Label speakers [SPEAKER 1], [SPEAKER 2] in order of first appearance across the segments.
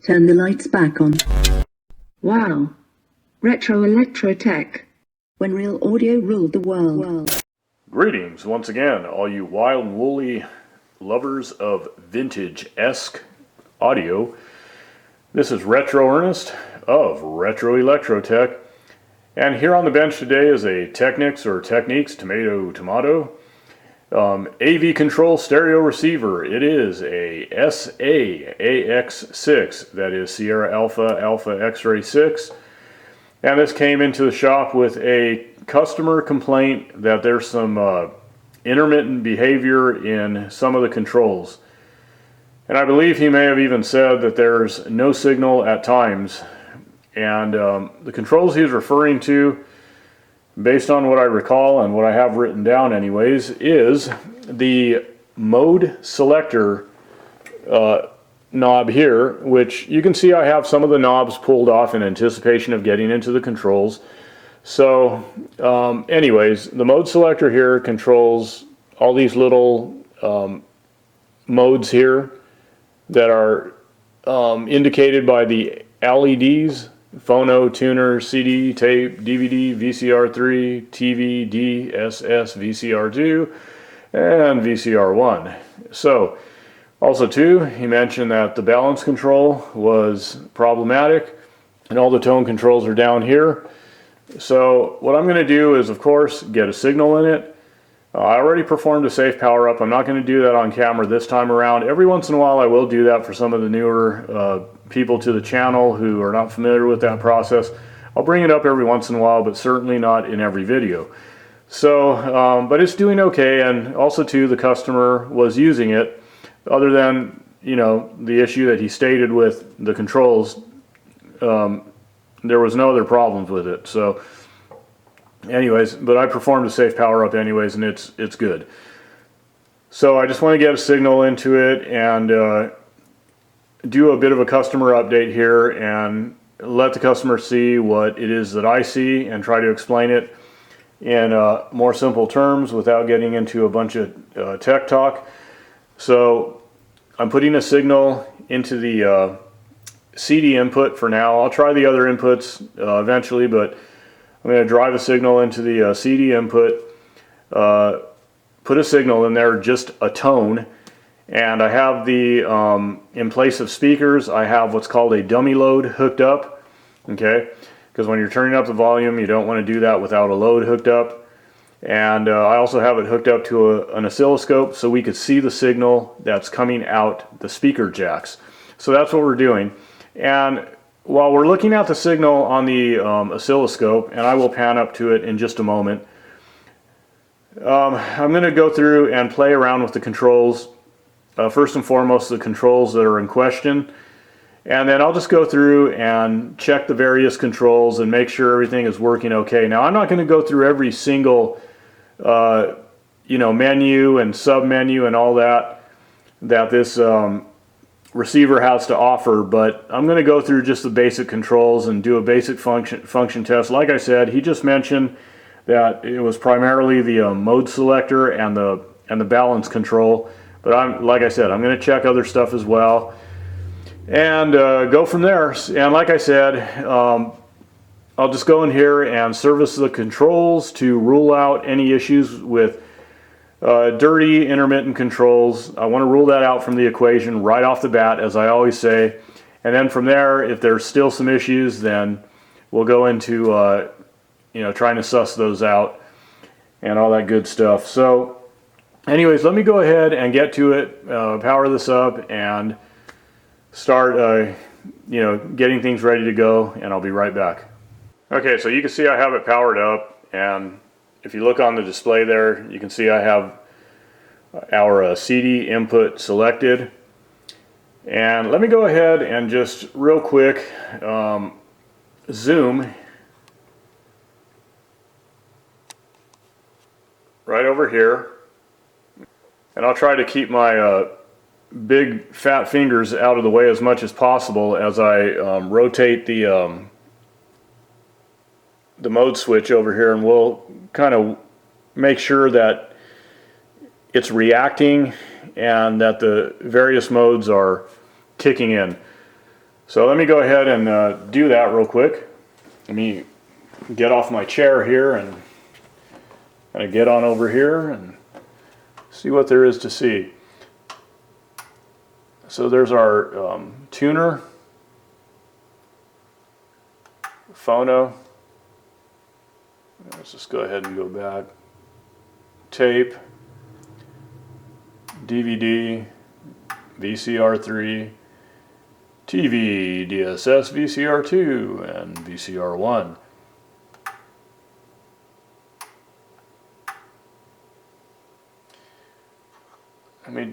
[SPEAKER 1] Turn the lights back on. Wow. Retro electro tech. When real audio ruled the world.
[SPEAKER 2] Greetings once again, all you wild woolly lovers of vintage-esque audio. This is Retro Ernest of Retro Electro Tech. And here on the bench today is a Technics or Techniques tomato AV control stereo receiver. It is a SA AX6, that is Sierra Alpha Alpha X-Ray 6. And this came into the shop with a customer complaint that there's some intermittent behavior in some of the controls. And I believe he may have even said that there's no signal at times. And the controls he's referring to, based on what I recall and what I have written down anyways, is the mode selector knob here, which you can see I have some of the knobs pulled off in anticipation of getting into the controls. So anyways, the mode selector here controls all these little modes here that are indicated by the LEDs: Phono, tuner, CD, tape, DVD, VCR3, TV, D, SS, VCR2, and VCR1. So, also too, he mentioned that the balance control was problematic, and all the tone controls are down here. So, what I'm going to do is, of course, get a signal in it. I already performed a safe power up. I'm not going to do that on camera this time around. Every once in a while I will do that for some of the newer people to the channel who are not familiar with that process. I'll bring it up every once in a while, but certainly not in every video. So, but it's doing okay, and also too, the customer was using it, other than, you know, the issue that he stated with the controls. There was no other problems with it. So anyways, but I performed a safe power up anyways, and it's good. So I just want to get a signal into it and do a bit of a customer update here and let the customer see what it is that I see and try to explain it in more simple terms without getting into a bunch of tech talk. So I'm putting a signal into the CD input for now. I'll try the other inputs eventually, but I'm going to drive a signal into the CD input, put a signal in there, just a tone, and I have the, in place of speakers, I have what's called a dummy load hooked up, okay? Because when you're turning up the volume, you don't want to do that without a load hooked up. And I also have it hooked up to an oscilloscope so we could see the signal that's coming out the speaker jacks. So that's what we're doing. And while we're looking at the signal on the oscilloscope, and I will pan up to it in just a moment, I'm going to go through and play around with the controls. First and foremost, the controls that are in question. And then I'll just go through and check the various controls and make sure everything is working okay. Now, I'm not going to go through every single you know, menu and sub-menu and all that this receiver has to offer, but I'm going to go through just the basic controls and do a basic function test. Like I said, he just mentioned that it was primarily the mode selector and the balance control, but like I said, I'm going to check other stuff as well and go from there. And like I said, I'll just go in here and service the controls to rule out any issues with dirty intermittent controls. I want to rule that out from the equation right off the bat, as I always say. And then from there, if there's still some issues, then we'll go into you know, trying to suss those out and all that good stuff. So anyways, let me go ahead and get to it, power this up, and start you know, getting things ready to go, and I'll be right back. Okay, so you can see I have it powered up, and if you look on the display there, you can see I have our CD input selected. And let me go ahead and just real quick zoom right over here. And I'll try to keep my big fat fingers out of the way as much as possible as I rotate the mode switch over here, and we'll kind of make sure that it's reacting and that the various modes are kicking in. So let me go ahead and do that real quick. Let me get off my chair here and kind of get on over here and see what there is to see. So there's our tuner, phono. Let's just go ahead and go back. Tape, DVD, VCR3, TV, DSS, VCR2, and VCR1.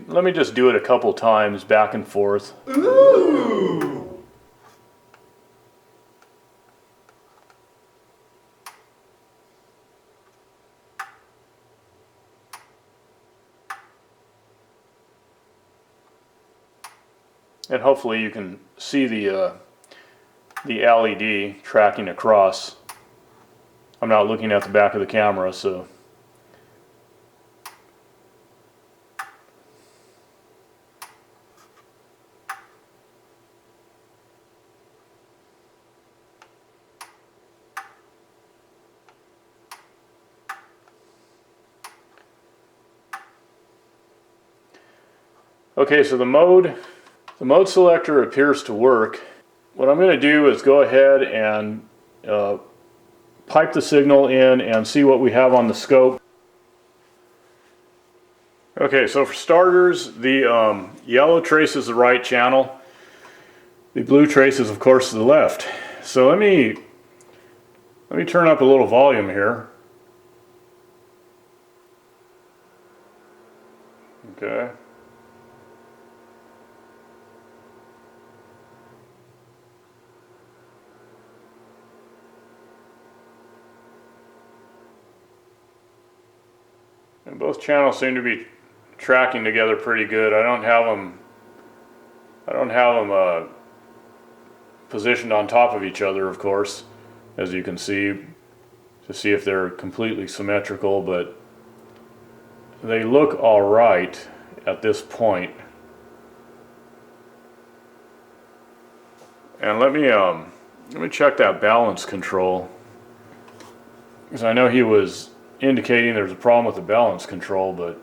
[SPEAKER 2] Let me just do it a couple times back and forth.
[SPEAKER 3] Ooh.
[SPEAKER 2] And hopefully you can see the LED tracking across. I'm not looking at the back of the camera, so. Okay, so the mode selector appears to work. What I'm going to do is go ahead and pipe the signal in and see what we have on the scope. Okay, so for starters, the yellow traces the right channel. The blue traces, of course, the left. So let me turn up a little volume here. Okay. And both channels seem to be tracking together pretty good. I don't have them positioned on top of each other, of course, as you can see, to see if they're completely symmetrical, but they look all right at this point. And let me check that balance control, because I know he was indicating there's a problem with the balance control, but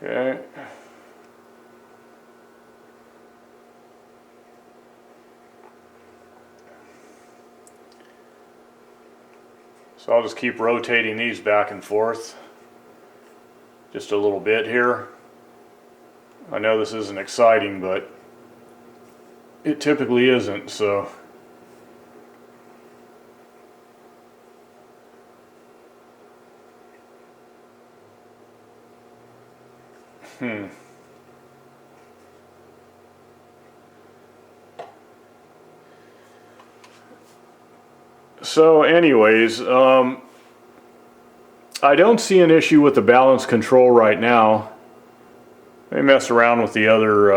[SPEAKER 2] okay. So I'll just keep rotating these back and forth just a little bit here. I know this isn't exciting, but it typically isn't, so. So anyways, I don't see an issue with the balance control right now. Let me mess around with the other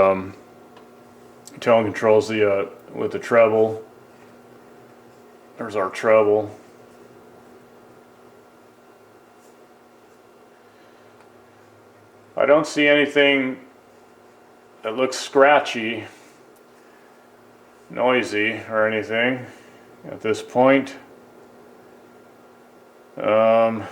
[SPEAKER 2] tone controls, with the treble. There's our treble. I don't see anything that looks scratchy, noisy, or anything at this point. And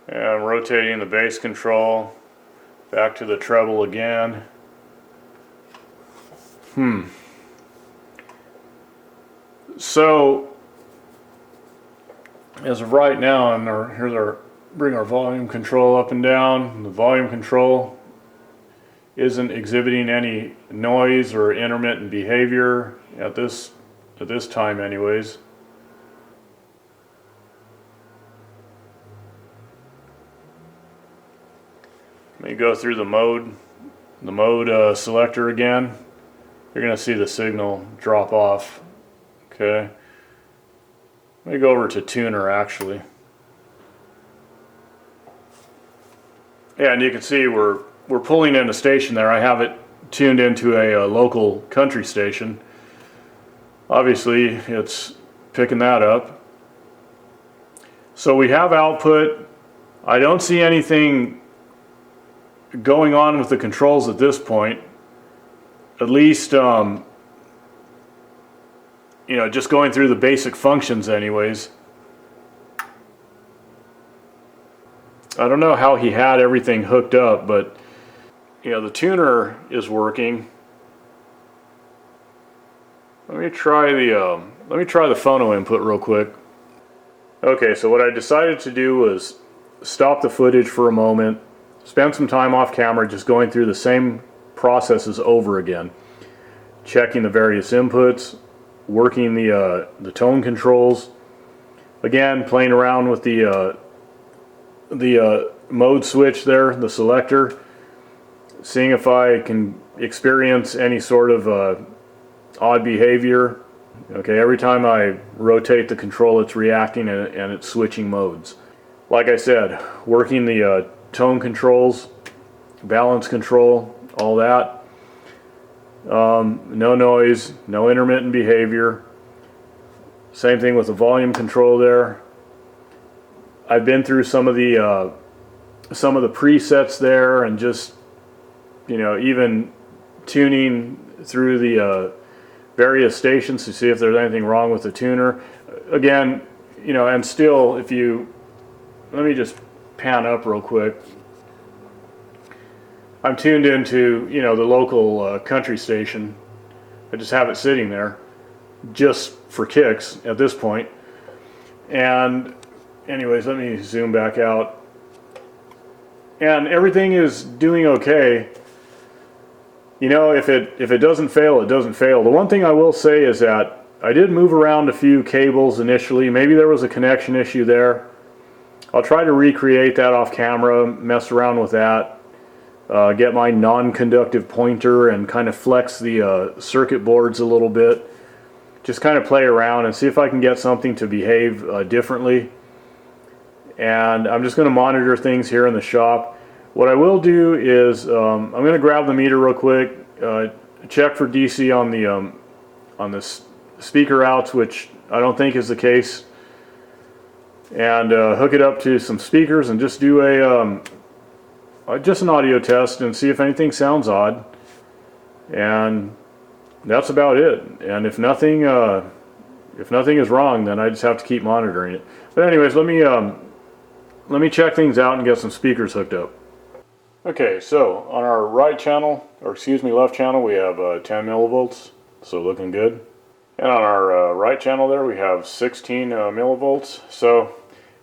[SPEAKER 2] I'm rotating the bass control back to the treble again. So as of right now, bring our volume control up and down. The volume control isn't exhibiting any noise or intermittent behavior at this time anyways. Let me go through the mode selector again. You're going to see the signal drop off. Okay. Let me go over to tuner actually. Yeah, and you can see we're pulling in a station there. I have it tuned into a local country station. Obviously, it's picking that up. So we have output. I don't see anything going on with the controls at this point. At least, you know, just going through the basic functions anyways. I don't know how he had everything hooked up, but you know, the tuner is working. Let me try the phono input real quick. Okay, so what I decided to do was stop the footage for a moment, spend some time off camera just going through the same processes over again, checking the various inputs, working the tone controls, again playing around with the mode switch there, the selector, seeing if I can experience any sort of odd behavior. Okay, every time I rotate the control, it's reacting and it's switching modes. Like I said, working the tone controls, balance control, all that. No noise, no intermittent behavior. Same thing with the volume control there. I've been through some of the presets there, and just, you know, even tuning through the various stations to see if there's anything wrong with the tuner. Again, you know, and still, if you, let me just pan up real quick. I'm tuned into, you know, the local country station. I just have it sitting there just for kicks at this point. And anyways, let me zoom back out. And everything is doing okay. You know, if it doesn't fail, it doesn't fail. The one thing I will say is that I did move around a few cables initially. Maybe there was a connection issue there. I'll try to recreate that off camera, mess around with that, get my non-conductive pointer and kind of flex the circuit boards a little bit. Just kind of play around and see if I can get something to behave differently. And I'm just going to monitor things here in the shop. What I will do is I'm going to grab the meter real quick, check for DC on the speaker outs, which I don't think is the case, and hook it up to some speakers and just do just an audio test and see if anything sounds odd. And that's about it. And if nothing is wrong, then I just have to keep monitoring it. But anyways, let me check things out and get some speakers hooked up. Okay, so on our right channel, or excuse me, left channel, we have 10 millivolts, so looking good. And on our right channel there, we have 16 millivolts, so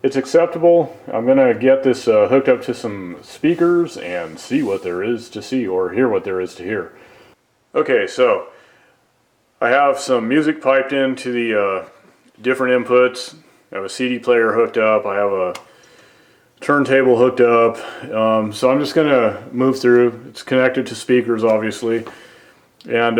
[SPEAKER 2] it's acceptable. I'm going to get this hooked up to some speakers and see what there is to see, or hear what there is to hear. Okay, so I have some music piped into the different inputs. I have a CD player hooked up. I have a turntable hooked up, so I'm just going to move through. It's connected to speakers, obviously, and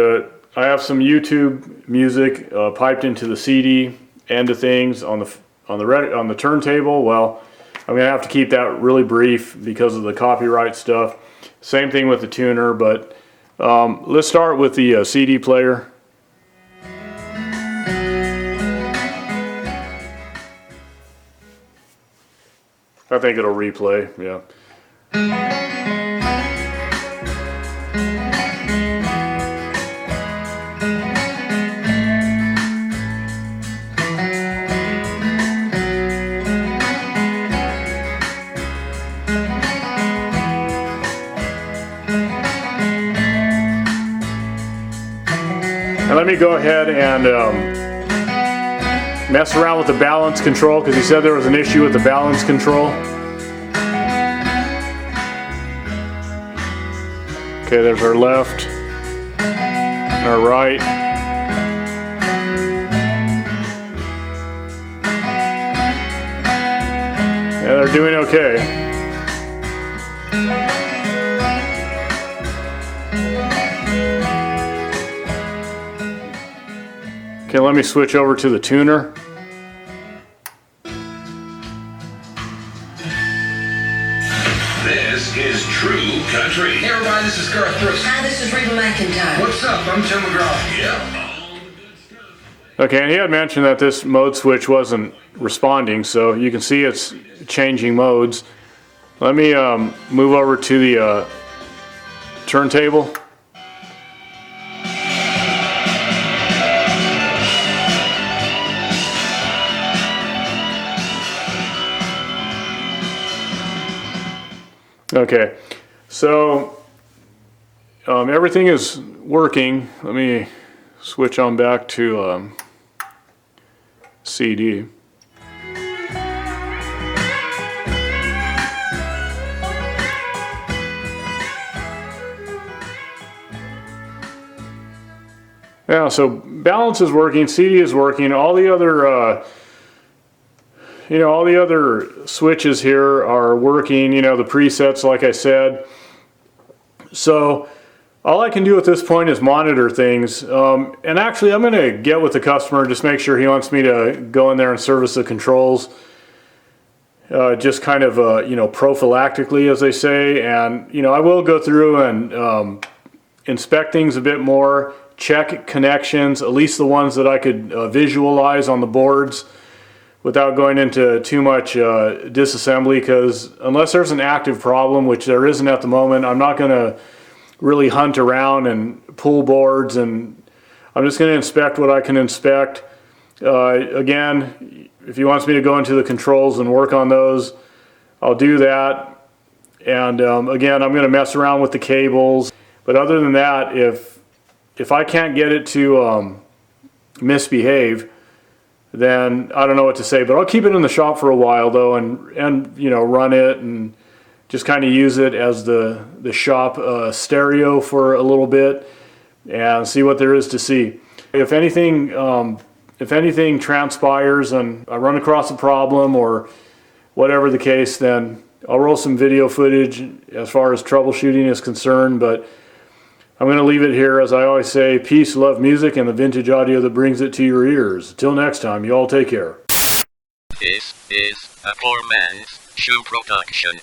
[SPEAKER 2] I have some YouTube music piped into the CD end of things on the turntable. Well, I'm going to have to keep that really brief because of the copyright stuff. Same thing with the tuner, but let's start with the CD player. I think it'll replay, yeah. And let me go ahead and mess around with the balance control, because he said there was an issue with the balance control. Okay, there's our left and our right. Yeah, they're doing okay. Okay, let me switch over to the tuner.
[SPEAKER 3] This is true country.
[SPEAKER 4] Hey everybody, this is Garth Brooks.
[SPEAKER 5] Hi, this is Reba McEntire.
[SPEAKER 4] What's up? I'm Tim McGraw.
[SPEAKER 3] Yeah, all the good stuff.
[SPEAKER 2] Okay, and he had mentioned that this mode switch wasn't responding, so you can see it's changing modes. Let me move over to the turntable. Okay, so everything is working. Let me switch on back to CD. Yeah, so balance is working, CD is working, all the other all the other switches here are working, the presets like I said. So all I can do at this point is monitor things. And actually I'm going to get with the customer, just make sure he wants me to go in there and service the controls. Just kind of, prophylactically, as they say. And, I will go through and inspect things a bit more, check connections, at least the ones that I could visualize on the boards without going into too much disassembly, because unless there's an active problem, which there isn't at the moment, I'm not going to really hunt around and pull boards, and I'm just going to inspect what I can inspect. Again, if he wants me to go into the controls and work on those, I'll do that. And again, I'm going to mess around with the cables. But other than that, if I can't get it to misbehave, then I don't know what to say. But I'll keep it in the shop for a while though, and run it and just kind of use it as the shop stereo for a little bit and see what there is to see. If anything transpires and I run across a problem or whatever the case, then I'll roll some video footage as far as troubleshooting is concerned. But I'm going to leave it here. As I always say, peace, love music, and the vintage audio that brings it to your ears. Till next time, you all take care.
[SPEAKER 3] This is a poor man's shoe production.